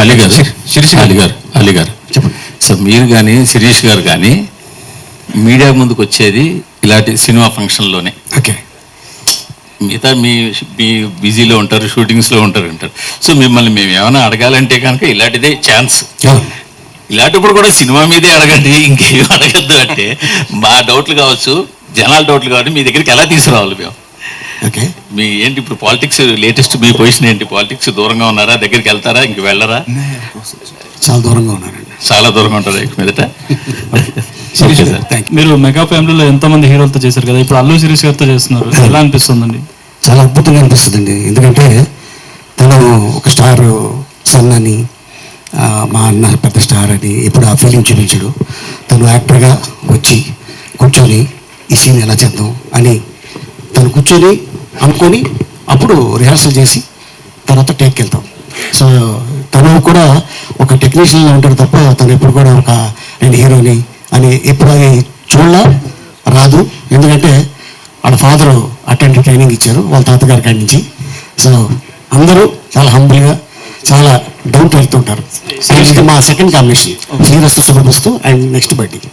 అలీ గారు, శిరీష్ అలీ గారు చెప్పండి సార్. మీరు కానీ శిరీష్ గారు కానీ మీడియా ముందుకు వచ్చేది ఇలాంటి సినిమా ఫంక్షన్లోనే. ఓకే. మిగతా మీ బిజీలో ఉంటారు, షూటింగ్స్లో అంటారు. సో మిమ్మల్ని మేము ఏమైనా అడగాలంటే కనుక ఇలాంటిదే ఛాన్స్. ఇలాంటప్పుడు కూడా సినిమా మీదే అడగండి, ఇంకేం అడగద్దు అంటే మా డౌట్లు కావచ్చు, జనాల డౌట్లు కాబట్టి మీ దగ్గరికి ఎలా తీసుకురావాలి మేము? ఓకే. మీ ఏంటి ఇప్పుడు పాలిటిక్స్ లేటెస్ట్ మీ పొజిషన్ ఏంటి? పాలిటిక్స్ దూరంగా ఉన్నారా, దగ్గరికి వెళ్తారా, ఇంక వెళ్ళరా? చాలా దూరంగా ఉన్నారండి. చాలా దూరంగా ఉంటారా ఇక మీదట? మీరు మెగా ఫ్యామిలీలో ఎంతమంది హీరోలతో చేశారు కదా, ఇప్పుడు అల్లు శిరీష్ గారితో చేస్తున్నారు, ఎలా అనిపిస్తుందండి? చాలా అద్భుతంగా అనిపిస్తుందండి. ఎందుకంటే తను ఒక స్టార్ సన్ అని, మా అన్న పెద్ద స్టార్ అని ఎప్పుడు ఆ ఫీలింగ్ చూపించాడు. తను యాక్టర్గా వచ్చి కూర్చొని ఈ సీన్ ఎలా చేద్దాం అని తను కూర్చొని అనుకొని అప్పుడు రిహార్సల్ చేసి తర్వాత టేక్కి వెళ్తాం. సో తను కూడా ఒక టెక్నీషియన్లో ఉంటాడు తప్ప తను ఎప్పుడు కూడా ఒక నేను హీరోని అని ఎప్పుడు అది రాదు. ఎందుకంటే వాళ్ళ ఫాదరు అటెండ్ ట్రైనింగ్ ఇచ్చారు వాళ్ళ తాతగారి కాడి నుంచి. సో అందరూ చాలా హంబుల్గా, చాలా డౌన్ టు ఎర్త్ ఉంటారు. మా second combination Srirastu Subhamastu and next birthday.